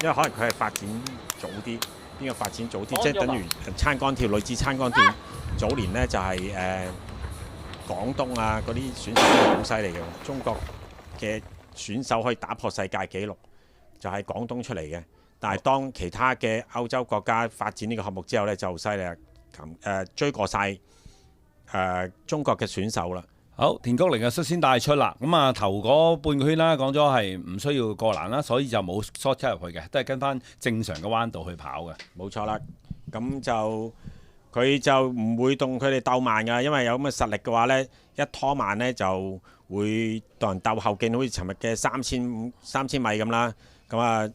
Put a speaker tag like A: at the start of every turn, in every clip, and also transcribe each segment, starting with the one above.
A: 因為可能佢係發展早啲，邊個發展早啲，即係等於撐桿跳女子撐桿跳早年呢就係廣東啊嗰啲選手都係好犀利嘅，中國嘅選手可以打破世界紀錄，就係廣東出嚟嘅。但係當其他嘅歐洲國家發展呢個項目之後呢，就犀利啦，追過晒中國嘅選手啦。
B: 好，田谷寧率先帶出啦。咁啊，頭嗰半個圈啦，講咗係唔需要過欄啦，所以就冇 short 入去嘅，都係跟翻正常嘅彎道去跑嘅。
A: 冇錯啦，咁就佢就唔會同佢哋鬥慢㗎，因為有咁嘅實力嘅話呢，一拖慢呢就會同人鬥後勁，好似尋日嘅三千米咁啦。咁啊，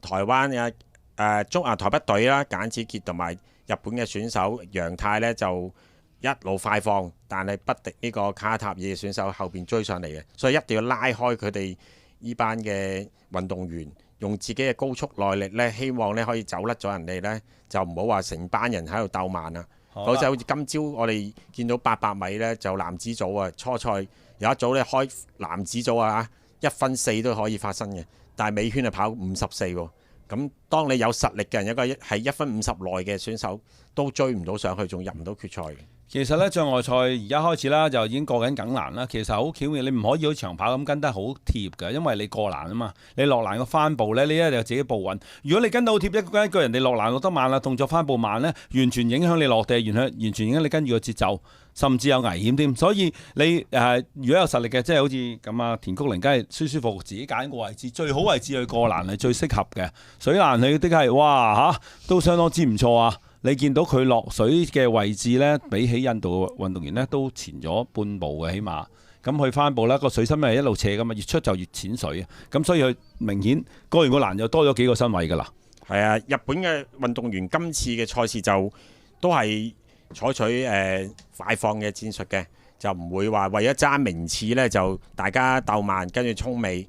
A: 台灣嘅台北隊啦，簡子傑同埋日本嘅選手楊泰呢就一路快放，但係不敵呢個卡塔爾嘅選手後邊追上嚟嘅，所以一定要拉開佢哋呢班嘅運動員，用自己嘅高速耐力呢，希望呢可以走甩咗人哋呢，就唔好話成班人喺度鬥慢啦。好似今朝我哋見到800米呢，就男子組啊，初賽有一組呢開男子組啊，1分4都可以發生嘅，但係尾圈係跑54喎。咁當你有實力嘅人，一個係1分50內嘅選手都追唔到上去，仲入唔到決賽嘅。
B: 其實咧障礙賽而家開始啦，就已經過緊梗欄啦。其實好巧妙，你唔可以好長跑咁跟得好貼㗎，因為你過欄啊嘛。你落欄個翻步咧，你一定要自己步穩。如果你跟到好貼，一個人哋落欄落得慢啦，動作翻步慢咧，完全影響你落地，完全影響你跟住個節奏，甚至有危險添。所以你如果有實力嘅，即係好似咁啊，田谷寧梗係舒舒服服自己揀個位置，最好位置去過欄係最適合嘅。水欄佢的係哇嚇，都相當之唔錯啊！你見到佢落水嘅位置呢，比起印度運動員呢都前咗半步嘅，起碼咁佢翻步啦，個水深係一路斜㗎嘛，越出就越淺水啊，咁所以佢明顯過完個欄又多咗幾個身位㗎啦。
A: 係啊，日本嘅運動員今次嘅賽事就都係採取快放嘅戰術嘅，就唔會話為咗爭名次呢，就大家鬥慢跟住衝尾。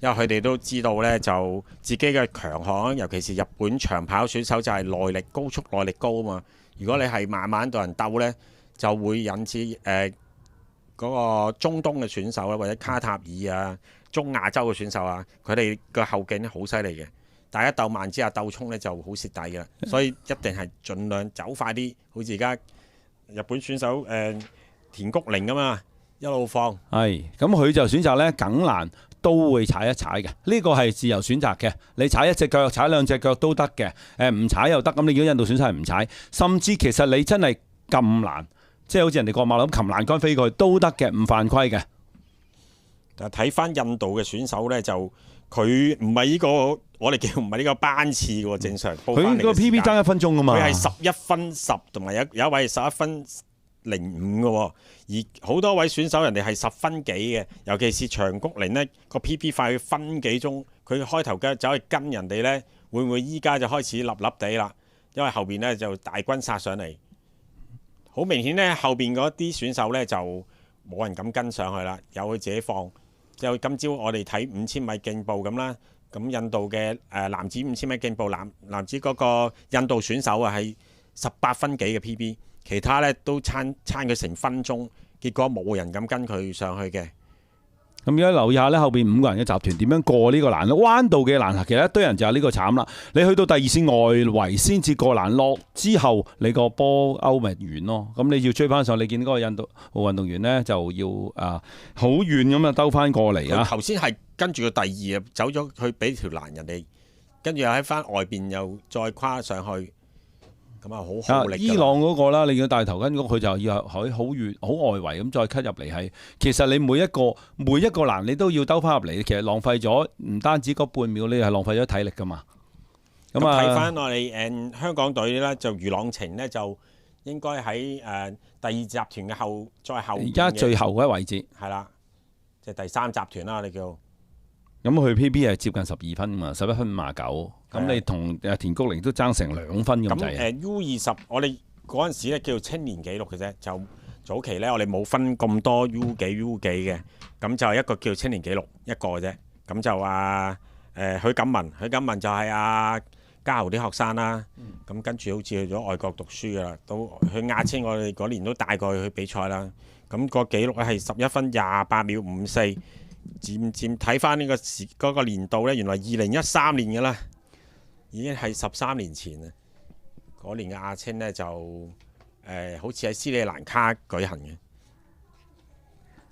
A: 因為佢哋都知道呢，就自己嘅強項，尤其是日本長跑選手就係耐力高速耐力高啊嘛。如果你係慢慢同人鬥呢，就會引致嗰個中東嘅選手啊，或者卡塔爾啊、中亞洲嘅選手啊，佢哋嘅後勁咧好犀利嘅。大家鬥慢之下鬥衝呢就好蝕底嘅啦，所以一定係盡量走快啲。好似而家日本選手田谷寧啊嘛，一路放。
B: 係咁，佢就選擇呢梗欄都會踩一踩嘅，呢個係自由選擇嘅。你踩一隻腳、踩兩隻腳都得嘅，唔踩又得。咁你如果印度選手係唔踩，甚至其實你真係撳欄，即係好似人哋過馬路咁擒欄杆飛過去都得嘅，唔犯規嘅。
A: 但係睇翻印度嘅選手呢，就佢唔係呢個我哋叫唔係呢個班次嘅喎，正常。
B: 佢個 PB 爭1分鐘㗎嘛。
A: 佢係11分10，同埋有一位11分05嘅喎，而好多位選手人哋係10分幾嘅，尤其是長谷寧呢個 PP 快去分幾鐘，佢開頭嘅走去跟人哋呢，會唔會依家就開始立立地啦？因為後邊呢就大軍殺上嚟，好明顯呢後邊嗰啲選手呢就冇人敢跟上去啦，由佢自己放。就今朝我哋睇5000米競步咁啦，咁印度嘅男子5000米競步男子嗰個印度選手啊係18分幾嘅 PB。其他咧都撐佢成分鐘，結果冇人敢跟佢上去嘅。
B: 咁而家留意下咧，後邊5個人嘅集團點樣過呢個欄咧？彎道嘅欄其實一堆人就有呢個慘啦。你去到第2線外圍先至過欄落之後，你個波歐咪遠咯。咁你要追翻上，你見嗰個印度運動員呢，就要好遠咁啊兜翻過嚟啊！
A: 頭先係跟住個第2啊，走咗去俾條欄人哋，跟住又喺翻外邊又再跨上去。咁啊，好力！
B: 伊朗嗰個啦，你要帶頭跟嗰佢就要喺好遠、好外圍咁再 cut 入嚟係。其實你每一個欄你都要兜翻入嚟，其實浪費咗唔單止嗰半秒，你係浪費咗體力噶嘛。
A: 咁睇翻我哋香港隊啦，就余朗晴呢，就應該喺第2集團嘅再後。而
B: 家最後嗰位置
A: 係啦，即係第3集團啦，我哋叫。
B: 咁佢 PB 係接近12分嘛，11分59。咁你同田谷寧都爭成2分咁滯。
A: 咁U20我哋嗰陣時咧叫做青年紀錄嘅啫，就早期咧我哋冇分咁多 U 幾 U 幾嘅，咁就一個叫青年紀錄一個嘅啫。咁就許錦文就係嘉豪啲學生啦。咁跟住好似去咗外國讀書噶啦，都去亞青我哋嗰年都帶過去比賽啦。咁個紀錄咧係11分28秒54。漸漸睇翻呢個嗰個年度呢，原來2013年嘅啦，已經係13年前啦。嗰年嘅亞青呢，就好似喺斯里蘭卡舉行嘅。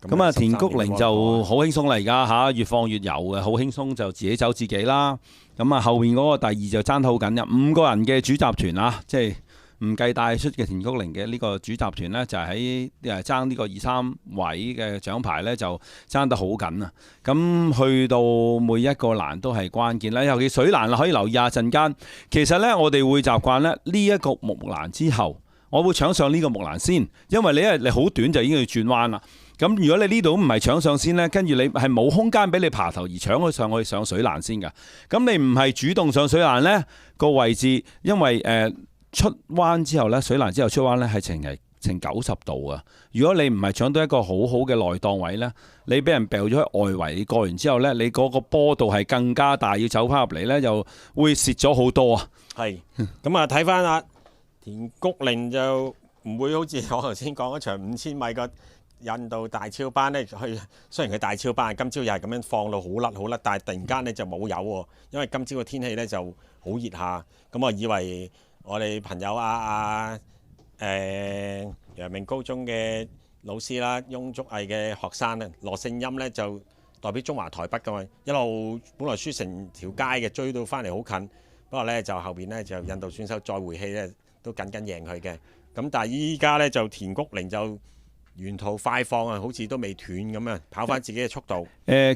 B: 咁啊，田谷寧就好輕鬆啦，而家嚇越放越有嘅，好輕鬆就自己走自己啦。咁啊，後面嗰個第二就爭得好緊嘅，5個人嘅主集團啊，即係唔計帶出嘅田谷寧嘅呢個主集團呢，就係喺爭呢個2、3位嘅獎牌呢，就爭得好緊啊。咁去到每一個欄都係關鍵啦，尤其水欄啦，可以留意下陣間。其實呢，我哋會習慣呢一個木欄之後，我會搶上呢個木欄先，因為你好短就已經要轉彎啦。咁如果你呢度唔係搶上先呢，跟住你係冇空間俾你爬頭而搶咗上去上水欄先㗎。咁你唔係主動上水欄呢個位置，因為出彎之後呢，水欄之後出彎呢係呈90度啊。如果你唔係搶到一個好好嘅內檔位呢，你俾人掉咗喺外圍，你過完之後呢，你嗰個波度係更加大，要走翻入嚟呢，又會蝕咗好多啊。
A: 係咁啊，睇翻啊田谷寧就唔會好似我頭先講嗰場5000米個印度大超班呢，雖然佢大超班，今朝又係咁樣放到好甩，但係突然間呢就冇油喎，因為今朝個天氣呢就好熱下，咁我以為我哋朋友陽明高中嘅老師啦，翁竹毅嘅學生咧，羅勝音呢就代表中華台北噶嘛，一路本來輸成條街嘅，追到翻嚟好近，不過呢，就後邊呢，就印度選手再回氣呢，都緊贏佢嘅，咁但係依家呢，就田谷寧就沿途快放啊，好似都未斷咁啊，跑翻自己嘅速度。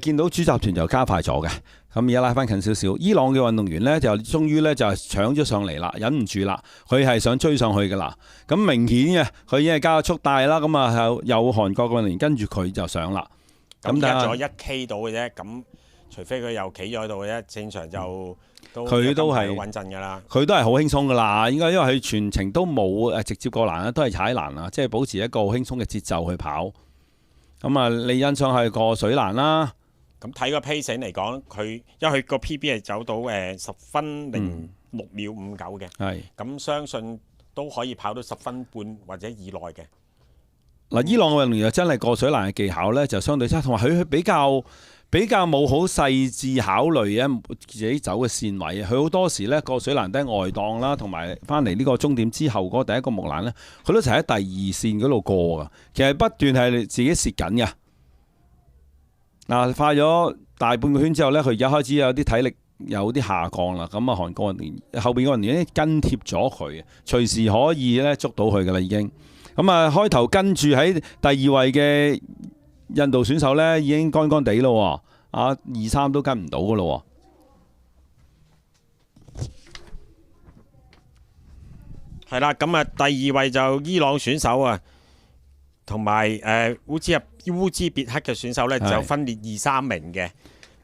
B: 見到主集團就加快咗嘅，咁而家拉翻近少少。伊朗嘅運動員呢，就終於呢就搶咗上嚟啦，忍唔住啦，佢係想追上去噶啦。咁明顯嘅，佢已經係加速帶啦。咁啊有韓國嘅運動員跟住佢就上啦。
A: 咁加咗1K 到嘅啫，咁除非佢又企咗喺度嘅啫，正常就
B: 佢都係
A: 穩陣㗎啦。
B: 佢都係好輕鬆㗎啦，應該因為佢全程都冇直接過欄啦，都係踩欄啊，即係保持一個好輕鬆嘅節奏去跑。咁啊，你欣賞係過水欄啦。
A: 咁睇個 pace 嚟講，因為佢個 PB 係走到10分06秒59嘅，
B: 係
A: 咁相信都可以跑到10分半或者以內嘅。
B: 嗱，伊朗嘅運動員真係過水欄嘅技巧呢，就相對差，同埋佢比較冇好細緻考慮啊自己走嘅線位啊。佢好多時呢，過水欄都係外檔啦，同埋翻嚟呢個終點之後嗰第一個木欄呢，佢都係喺第二線嗰度過噶。其實不斷係自己蝕緊嘅。嗱，快咗大半個圈之後呢，佢而家開始有啲體力有啲下降啦。咁啊，韓國運動員後邊嗰運動員跟貼咗佢，隨時可以咧捉到佢噶啦已經。咁啊，開頭跟住喺第2位嘅印度選手呢，已經乾乾地咯，啊2、3都跟唔到噶咯。
A: 係啦，咁啊第2位就伊朗選手啊，同埋烏茲別克嘅選手呢，就分列2、3名嘅，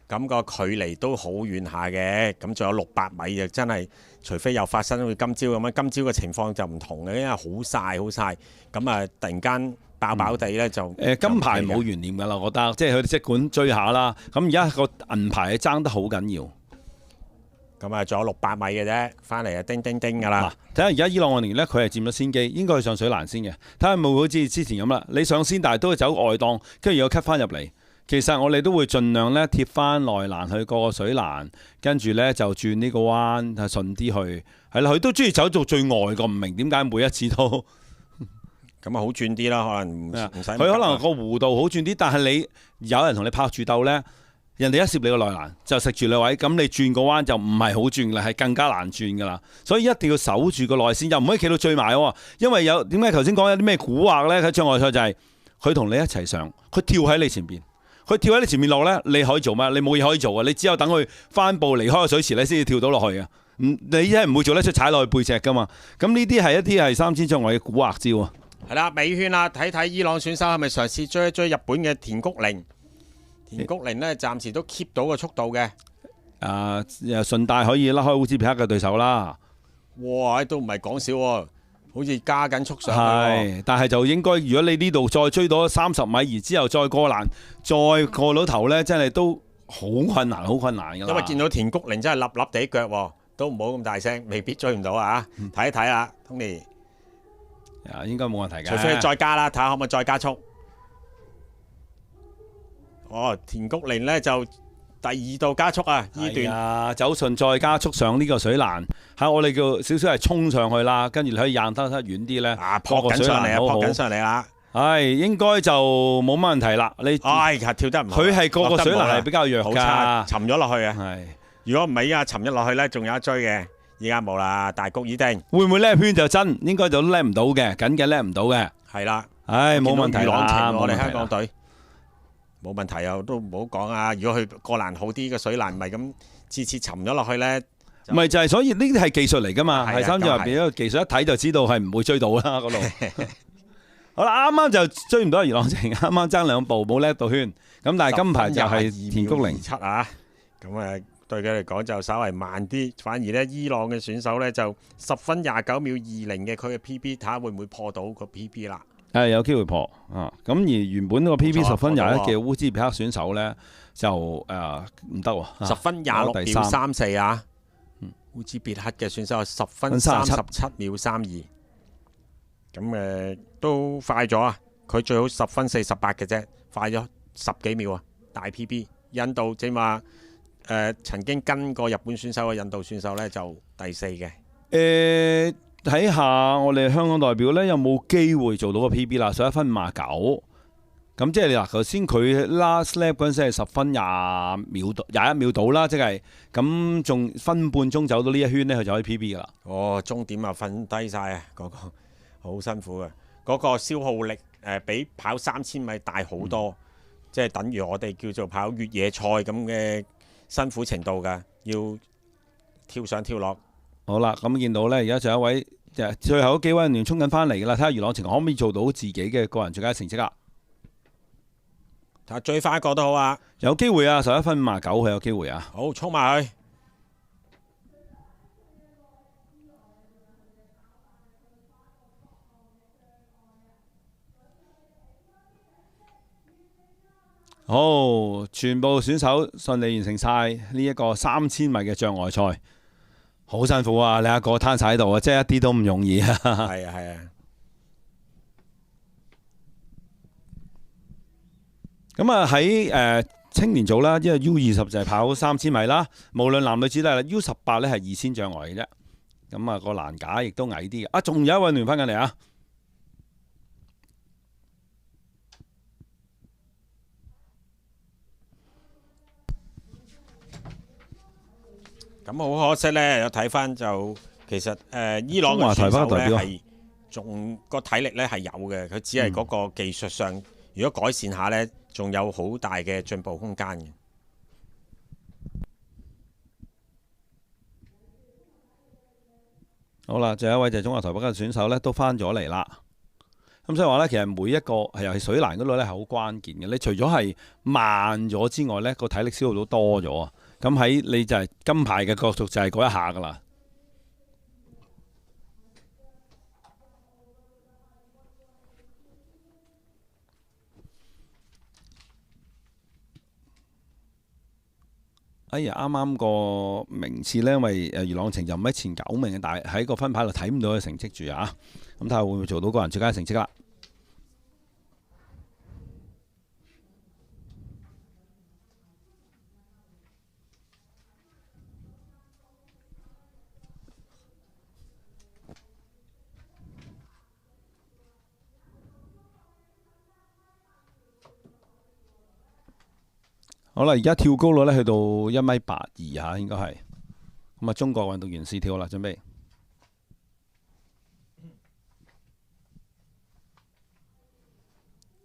A: 咁個距離都好遠下嘅，咁仲有600米就真係，除非又發生好似今朝咁樣，今朝嘅情況就唔同嘅，因為好曬，咁啊突然間爆地呢，就
B: 金牌冇懸念㗎啦，我覺得，即係佢哋即管追下啦。咁而家個銀牌係爭得好緊要。
A: 咁啊，仲有600米嘅啫，翻嚟啊，叮叮叮㗎啦！
B: 睇下而家伊朗運動員呢，佢係佔咗先機，應該係上水欄先嘅。睇下會唔會好似之前咁啦，你上先，但係都會走外檔，跟住又 cut 翻入嚟。其實我哋都會盡量呢貼翻內欄去過水欄，跟住呢就轉呢個彎，係順啲去。係啦，佢都中意走到最外個，唔明點解每一次都
A: 咁啊，好轉啲啦，可能唔使。
B: 佢可能個弧度好轉啲，但係你有人同你拍住鬥呢。人哋一攝你個內欄就食住你位，咁你轉個彎就唔係好轉啦，係更加難轉噶啦。所以一定要守住個內線，又唔可以企到最埋喎。因為點解頭先講有啲咩蠱惑呢？喺障礙賽就係佢同你一齊上，佢跳喺你前邊，佢跳喺你前面落呢，你可以做咩？你冇嘢可以做啊！你只有等佢翻步離開個水池咧，先至跳到落去啊！你係唔會做得出踩落去背脊噶嘛？咁呢啲係一啲係3000障礙嘅蠱惑招啊！
A: 係啦，尾圈啦，睇睇伊朗選手係咪嘗試追一追日本嘅田谷寧？田谷寧呢，暫時都 keep 到個速度嘅。
B: 順帶可以甩開烏茲別克嘅對手啦。
A: 哇！都唔係講笑喎，好似加緊速上去。
B: 係，但係就應該，如果你呢度再追到30米，而之後再過欄，再過到頭呢，真係都好困難，好困難㗎啦。
A: 因為見到田谷寧真係立立地腳喎，都唔好咁大聲，未必追唔到啊！睇一睇啊，Tony。
B: 應該冇問題嘅。
A: 除非佢再加啦，睇下可唔可以再加速。田谷寧呢就第二度加速啊！呢
B: 係
A: 段
B: 啊，走順再加速上呢個水欄，我哋叫少少係衝上去啦，跟住你可以硬得遠啲咧，
A: 撲緊上嚟啊，撲緊上嚟啊！
B: 應該就冇乜問題啦。你
A: 跳得唔好，
B: 佢係個水欄係比較弱㗎，
A: 沉咗落去啊！
B: 係，
A: 如果唔係依家沉咗落去咧，仲有一追嘅，依家冇啦，大局已定。
B: 會唔會叻圈就真？應該就叻唔到嘅，緊嘅叻唔到嘅。
A: 係啦，
B: 冇問題啦，
A: 我哋香港隊冇問題又都唔好講啊！如果佢過欄好啲，個水欄唔係咁次次沉咗落去咧，
B: 唔係就係所以呢啲係技術嚟㗎嘛，
A: 係
B: 係三項入邊一個技術，一睇就知道係唔會追到啦嗰度。好啦，啱啱就追唔到余朗晴，啱啱爭2步冇叻到圈，咁但係金牌就係田谷寧
A: 7啊，咁對佢嚟講就稍為慢啲，反而咧伊朗嘅選手咧就10分29秒20嘅佢嘅 PB， 睇下會唔會破到個 PB 啦？
B: 有機會破啊！咁而原本個 PB 10分21嘅烏茲別克選手咧就唔得喎
A: ，10分26秒34啊！烏茲別克嘅選手係10分37秒32，咁都快咗啊！佢最好10分48嘅啫，快咗10幾秒啊！大 PB， 印度正話曾經跟過日本選手嘅印度選手咧就第4嘅。
B: 睇下我哋香港代表咧有冇機會做到個 PB 啦，11分59。咁即係你嗱，頭先佢 last lap 嗰陣時係10分21秒到啦，即係咁仲分半鐘走到呢一圈咧，佢就可以 PB 噶啦。
A: 終點瞓低晒啊！嗰個好辛苦嘅，嗰個消耗力比跑3000米大好多，即係等於我哋叫做跑越野賽咁嘅辛苦程度㗎，要跳上跳落。
B: 好啦，咁見到呢，而家仲有一位最後嗰幾位人員衝緊翻嚟㗎啦，睇下余朗晴可唔可以做到自己嘅個人最佳成績啊？
A: 睇下最快一個都好啊！
B: 有機會啊，11分59佢有機會啊！
A: 好，衝埋去！
B: 好，全部選手順利完成晒呢一個3000米嘅障礙賽。好辛苦啊！你一個攤晒喺度啊，即係一啲都唔容易啊！
A: 係啊。
B: 咁喺青年組啦，因為 U20就係跑3000米啦，無論男女子都係啦。U18咧係2000障礙嘅啫。咁個欄架亦都矮啲嘅。仲有一位聯翻緊嚟啊！
A: 咁好可惜呢，有睇翻就其實伊朗嘅選手呢係仲個體力呢係有嘅，佢只係嗰個技術上，如果改善下呢，仲有好大嘅進步空間嘅。
B: 好啦，最後一位就係中華台北嘅選手呢，都翻咗嚟啦。咁所以話呢，其實每一個尤其水欄嗰度呢係好關鍵嘅。你除咗係慢咗之外呢，個體力消耗都多咗。咁喺你就係金牌嘅角逐就係嗰一下噶啦。啱啱個名次呢，因為余朗晴就唔喺前9名嘅，但係喺個分牌度睇唔到佢成績住啊。咁睇下會唔會做到個人最佳成績啦。好啦，而家跳高率咧去到1.82米嚇，應該係咁啊！中國運動員試跳啦，準備。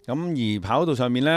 B: 咁而跑道上面呢。